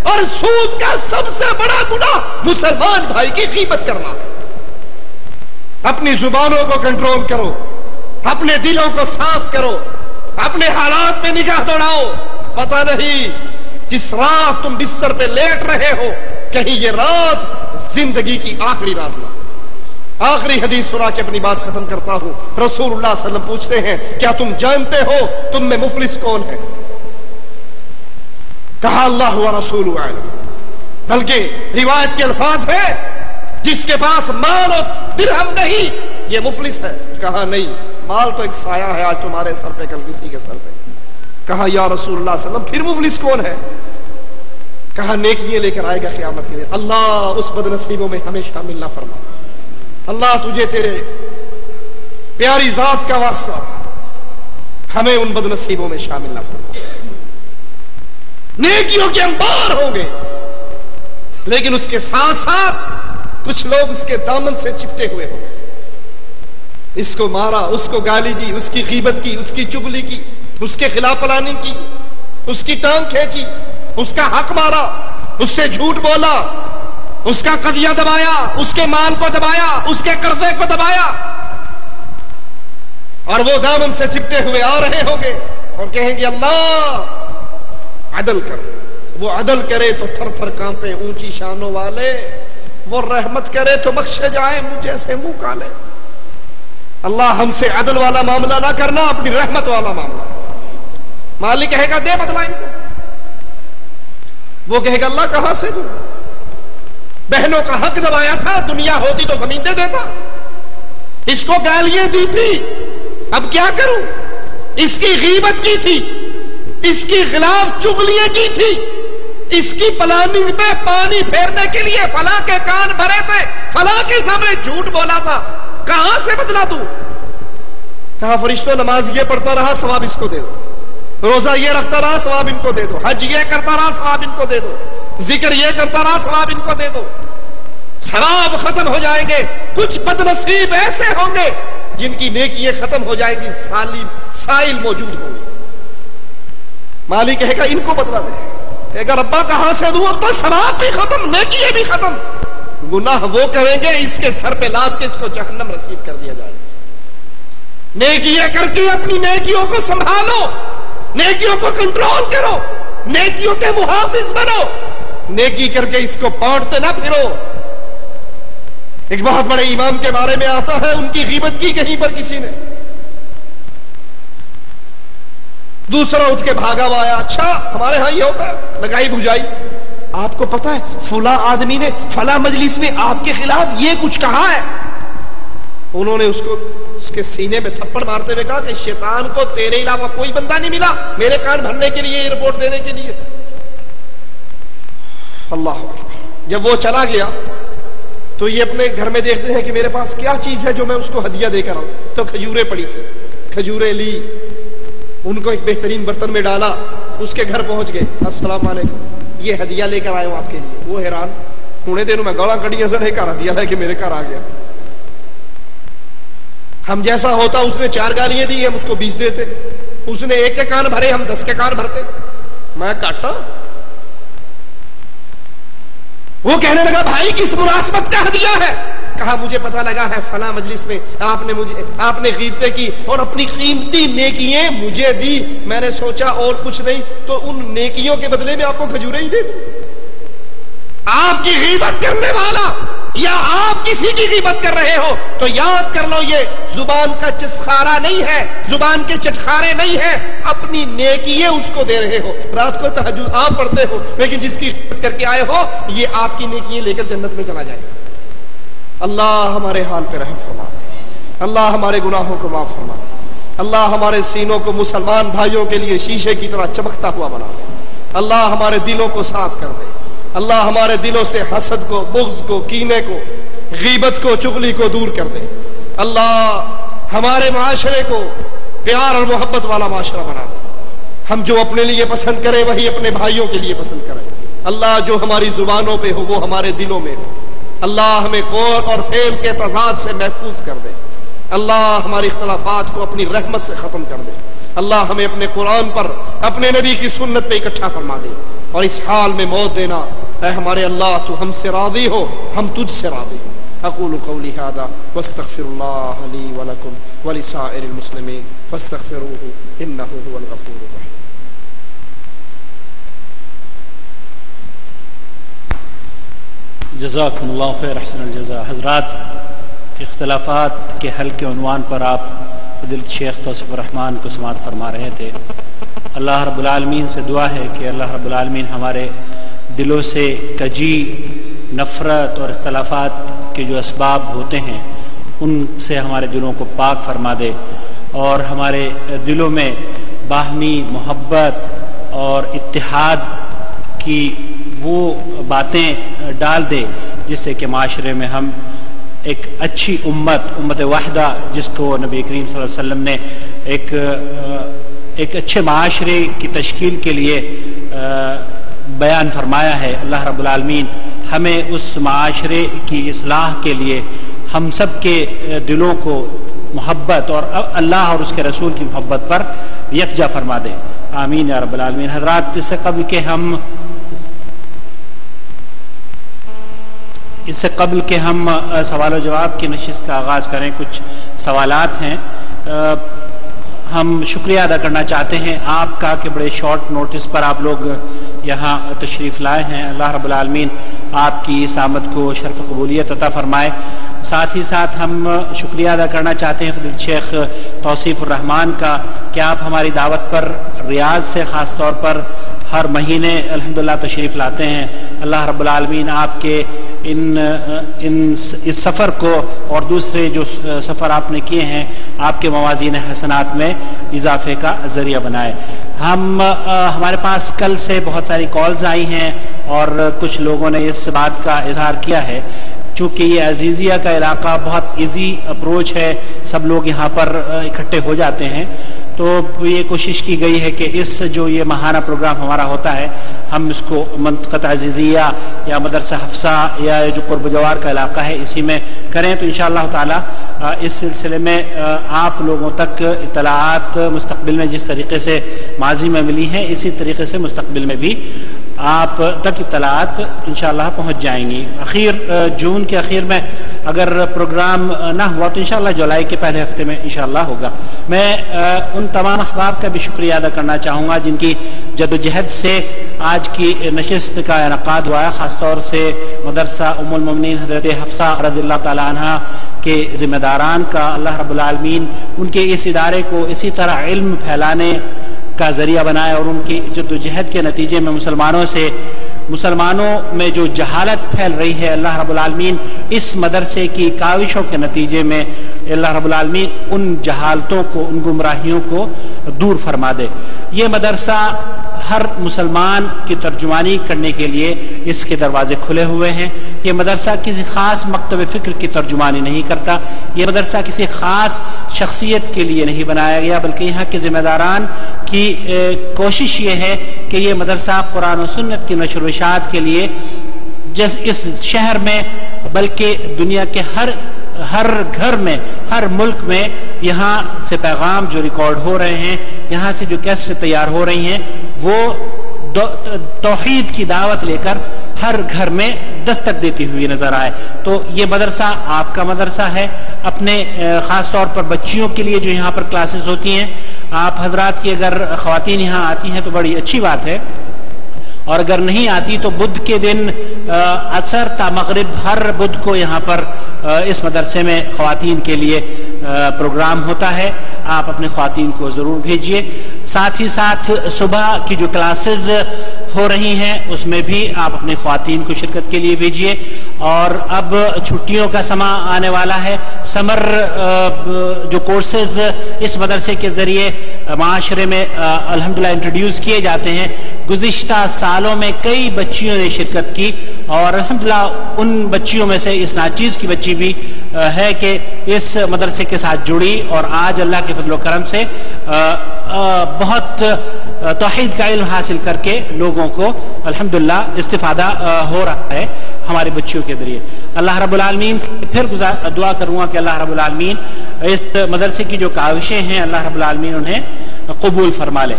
اور سود کا سب سے بڑا گناہ مسلمان بھائی کی غیبت کرنا. اپنی زبانوں کو کنٹرول کرو، اپنے دلوں کو صاف کرو، اپنے حالات میں نگاہ دوڑاؤ. پتہ نہیں جس رات تم بستر پہ لیٹ رہے ہو کہیں یہ رات زندگی کی آخری رات نہ. آخری حدیث سنا کے اپنی بات ختم کرتا ہوں. رسول اللہ صلی اللہ علیہ وسلم پوچھتے ہیں کیا تم جانتے ہو تم میں مفلس کون ہے؟ کہا اللہ و رسول اعلم. بلکہ روایت کے الفاظ ہے جس کے پاس مال اور درہم نہیں یہ مفلس ہے. کہا نہیں، مال تو ایک سایہ ہے، آج تمہارے سر پہ کل کسی کے سر پہ. کہا یا رسول اللہ صلی اللہ علیہ وسلم پھر مفلس کون ہے؟ کہا نیکیاں لے کر آئے گا قیامت کے دن. اللہ اس بد نصیبوں میں ہمیں شامل نہ فرما. اللہ تجھے تیرے پیاری ذات کا واسطہ ہمیں ان بد نصیبوں میں شامل نہ فرما. نیکیوں کے انبار ہوں گے لیکن اس کے ساتھ ساتھ کچھ لوگ اس کے دامن سے چپٹے ہوئے ہوں گے. اس کو مارا، اس کو گالی دی، اس کی غیبت کی، اس کی چغلی کی، اس کے خلاف پلاننگ کی، اس کی ٹانگ کھینچی، اس کا حق مارا، اس سے جھوٹ بولا، اس کا قضیہ دبایا، اس کے مال کو دبایا، اس کے قرضے کو دبایا، اور وہ دامن سے چپٹے ہوئے آ رہے ہوں گے اور کہیں گے اللہ عدل کر. وہ عدل کرے تو تھر تھر کانپے اونچی شانوں والے، وہ رحمت کرے تو بخشے جائیں مجھے سے منہ کالے. اللہ ہم سے عدل والا معاملہ نہ کرنا، اپنی رحمت والا معاملہ. مالک کہے گا دے بدلا ان کو، وہ کہے گا اللہ کہاں سے دوں؟ بہنوں کا حق دبایا تھا، دنیا ہوتی تو زمین دے دیتا. اس کو گالیاں دی تھی، اب کیا کروں؟ اس کی غیبت کی تھی، اس کی خلاف چغلیاں کی تھی، اس کی پلاننگ پہ پانی پھیرنے کے لیے فلاں کے کان بھرے تھے، فلاں کے سامنے جھوٹ بولا تھا، کہاں سے بدلا دوں؟ کہا فرشتوں نماز یہ پڑھتا رہا ثواب اس کو دے دو، روزہ یہ رکھتا رہا ثواب ان کو دے دو، حج یہ کرتا رہا ثواب ان کو دے دو، ذکر یہ کرتا رہا ثواب ان کو دے دو. ثواب ختم ہو جائیں گے. کچھ بد نصیب ایسے ہوں گے جن کی نیکیاں ختم ہو جائیں گی، سائل موجود ہوں گے. مالک کہے گا ان کو بدلا دے. کہے گا ربا کہاں سے دوں؟ اب تو ثواب بھی ختم، نیکیاں بھی ختم. گناہ وہ کریں گے اس کے سر پہ لاد کے اس کو جہنم رسید کر دیا جائے. نیکیاں کر کے اپنی نیکیوں کو سنبھالو، نیکیوں کو کنٹرول کرو، نیکیوں کے محافظ بنو. نیکی کر کے اس کو بانٹتے نہ پھرو. ایک بہت بڑے امام کے بارے میں آتا ہے ان کی غیبت کی کہیں پر کسی نے، دوسرا اٹھ کے بھاگا ہوا آیا. اچھا ہمارے ہاں یہ ہوتا ہے لگائی بھجائی. آپ کو پتا ہے فلاں آدمی نے فلاں مجلس میں آپ کے خلاف یہ کچھ کہا ہے. انہوں نے اس کو اس کے سینے میں تھپڑ مارتے ہوئے کہا کہ شیطان کو تیرے علاوہ کوئی بندہ نہیں ملا میرے کان بھرنے کے لیے، یہ رپورٹ دینے کے لیے. اللہ اکبر. جب وہ چلا گیا تو یہ اپنے گھر میں دیکھتے ہیں کہ میرے پاس کیا چیز ہے جو میں اس کو ہدیہ دے کر آؤں. تو کھجوریں پڑی تھی، کھجوریں لی، ان کو ایک بہترین برتن میں ڈالا، اس کے گھر پہنچ گئے. السلام علیکم، یہ ہدیہ لے کر آئے ہوں آپ کے لیے. وہ حیران، تھوڑے دنوں میں گوڑا کڑی نظر ہے کر ہدیہ ہے کہ میرے گھر آ گیا. ہم جیسا ہوتا اس نے 4 گالیاں دی، ہم اس کو 20 دیتے. اس نے 1 کے کان بھرے، ہم 10 کے کان بھرتے. میں کاٹا. وہ کہنے لگا بھائی کس مناسبت کا ہدیہ ہے؟ کہا مجھے پتا لگا ہے فلاں مجلس میں آپ نے غیبتیں کی اور اپنی قیمتی نیکیاں مجھے دی. میں نے سوچا اور کچھ نہیں تو ان نیکیوں کے بدلے میں آپ کو کھجوریں ہی دے دوں. آپ کی غیبت کرنے والا یا آپ کسی کی غیبت کر رہے ہو تو یاد کر لو یہ زبان کا چسخارا نہیں ہے، زبان کے چٹخارے نہیں ہے، اپنی نیکیاں اس کو دے رہے ہو. رات کو تہجد آپ پڑھتے ہو لیکن جس کی غیبت کر کے آئے ہو یہ آپ کی نیکیاں لے کر جنت میں چلا جائے. اللہ ہمارے حال پہ رحم فرما، اللہ ہمارے گناہوں کو معاف فرما، اللہ ہمارے سینوں کو مسلمان بھائیوں کے لیے شیشے کی طرح چمکتا ہوا بنا دے. اللہ ہمارے دلوں کو صاف کر دے. اللہ ہمارے دلوں سے حسد کو، بغض کو، کینے کو، غیبت کو، چغلی کو دور کر دے. اللہ ہمارے معاشرے کو پیار اور محبت والا معاشرہ بنا دے. ہم جو اپنے لیے پسند کریں وہی اپنے بھائیوں کے لیے پسند کریں. اللہ جو ہماری زبانوں پہ ہو وہ ہمارے دلوں میں ہو. اللہ ہمیں قول اور فعل کے تضاد سے محفوظ کر دے. اللہ ہماری اختلافات کو اپنی رحمت سے ختم کر دے. اللہ ہمیں اپنے قرآن پر اپنے نبی کی سنت پہ اکٹھا فرما دے اور اس حال میں موت دینا. اے ہمارے اللہ تو ہم سے راضی ہو, ہم تجھ سے راضی ہو. اقول قولی ھذا واستغفر اللہ لی ولکم ولسائر المسلمین فاستغفروہ انہ هو الغفور الرحیم. جزاکم اللہ خیر احسن الجزاء. حضرات, اختلافات کے حل کے عنوان پر آپ فضیلت شیخ توصیف الرحمان کو سماعت فرما رہے تھے. اللہ رب العالمین سے دعا ہے کہ اللہ رب العالمین ہمارے دلوں سے کجی, نفرت اور اختلافات کے جو اسباب ہوتے ہیں ان سے ہمارے دلوں کو پاک فرما دے اور ہمارے دلوں میں باہمی محبت اور اتحاد کی وہ باتیں ڈال دے جس سے کہ معاشرے میں ہم ایک اچھی امت واحدہ, جس کو نبی کریم صلی اللہ علیہ وسلم نے ایک اچھے معاشرے کی تشکیل کے لیے بیان فرمایا ہے. اللہ رب العالمین ہمیں اس معاشرے کی اصلاح کے لیے ہم سب کے دلوں کو محبت اور اللہ اور اس کے رسول کی محبت پر یکجا فرما دے. آمین یا رب العالمین. حضرات, اس سے قبل کہ ہم سوال و جواب کی نشست کا آغاز کریں, کچھ سوالات ہیں. ہم شکریہ ادا کرنا چاہتے ہیں آپ کا کہ بڑے شارٹ نوٹس پر آپ لوگ یہاں تشریف لائے ہیں. اللہ رب العالمین آپ کی اس آمد کو شرف قبولیت عطا فرمائے. ساتھ ہی ساتھ ہم شکریہ ادا کرنا چاہتے ہیں فضیلت شیخ توصیف الرحمان کا کہ آپ ہماری دعوت پر ریاض سے خاص طور پر ہر مہینے الحمدللہ تشریف لاتے ہیں. اللہ رب العالمین آپ کے اس سفر کو اور دوسرے جو سفر آپ نے کیے ہیں آپ کے موازین حسنات میں اضافے کا ذریعہ بنائے. ہمارے پاس کل سے بہت ساری کالز آئی ہیں اور کچھ لوگوں نے اس بات کا اظہار کیا ہے چونکہ یہ عزیزیہ کا علاقہ بہت ایزی اپروچ ہے, سب لوگ یہاں پر اکٹھے ہو جاتے ہیں, تو یہ کوشش کی گئی ہے کہ اس جو یہ ماہانہ پروگرام ہمارا ہوتا ہے ہم اس کو منطقہ عزیزیہ یا مدرسہ حفصہ یا جو قرب جوار کا علاقہ ہے اسی میں کریں. تو انشاءاللہ تعالی اس سلسلے میں آپ لوگوں تک اطلاعات مستقبل میں جس طریقے سے ماضی میں ملی ہیں اسی طریقے سے مستقبل میں بھی آپ تک اطلاعات انشاءاللہ پہنچ جائیں گی. جون کے اخیر میں اگر پروگرام نہ ہوا تو انشاءاللہ جولائی کے پہلے ہفتے میں انشاءاللہ ہوگا. میں ان تمام احباب کا بھی شکریہ ادا کرنا چاہوں گا جن کی جدوجہد سے آج کی نشست کا انعقاد ہوا ہے, خاص طور سے مدرسہ ام المؤمنین حضرت حفصہ رضی اللہ تعالی عنہا کے ذمہ داران کا اللہ رب العالمین ان کے اس ادارے کو اسی طرح علم پھیلانے کا ذریعہ بنائے اور ان کی جدوجہد کے نتیجے میں مسلمانوں میں جو جہالت پھیل رہی ہے اللہ رب العالمین اس مدرسے کی کاوشوں کے نتیجے میں اللہ رب العالمین ان جہالتوں کو, ان گمراہیوں کو دور فرما دے. یہ مدرسہ ہر مسلمان کی ترجمانی کرنے کے لیے اس کے دروازے کھلے ہوئے ہیں. یہ مدرسہ کسی خاص مکتب فکر کی ترجمانی نہیں کرتا, یہ مدرسہ کسی خاص شخصیت کے لیے نہیں بنایا گیا, بلکہ یہاں کے ذمہ داران کی کوشش یہ ہے کہ یہ مدرسہ قرآن و سنت کی نشر و اشاعت کے لیے اس شہر میں بلکہ دنیا کے ہر گھر میں, ہر ملک میں یہاں سے پیغام جو ریکارڈ ہو رہے ہیں, یہاں سے جو کیسٹ تیار ہو رہی ہیں وہ توحید کی دعوت لے کر ہر گھر میں دستک دیتی ہوئی نظر آئے. تو یہ مدرسہ آپ کا مدرسہ ہے. اپنے خاص طور پر بچیوں کے لیے جو یہاں پر کلاسز ہوتی ہیں, آپ حضرات کی اگر خواتین یہاں آتی ہیں تو بڑی اچھی بات ہے, اور اگر نہیں آتی تو بدھ کے دن عصر تا مغرب ہر بدھ کو یہاں پر اس مدرسے میں خواتین کے لیے پروگرام ہوتا ہے. آپ اپنے خواتین کو ضرور بھیجیے. ساتھ ہی ساتھ صبح کی جو کلاسز ہو رہی ہیں اس میں بھی آپ اپنے خواتین کو شرکت کے لیے بھیجیے. اور اب چھٹیوں کا سماں آنے والا ہے, سمر جو کورسز اس مدرسے کے ذریعے معاشرے میں الحمدللہ انٹروڈیوس کیے جاتے ہیں, گزشتہ سالوں میں کئی بچیوں نے شرکت کی اور الحمدللہ ان بچیوں میں سے اس ناچیز کی بچی بھی ہے کہ اس مدرسے کے ساتھ جڑی اور آج اللہ کے فضل و کرم سے بہت توحید کا علم حاصل کر کے لوگوں کو الحمدللہ استفادہ ہو رہا ہے. ہماری بچیوں کے ذریعے. اللہ رب العالمین سے پھر دعا کروں گا کہ اللہ رب العالمین اس مدرسے کی جو کاوشیں ہیں اللہ رب العالمین انہیں قبول فرما لے.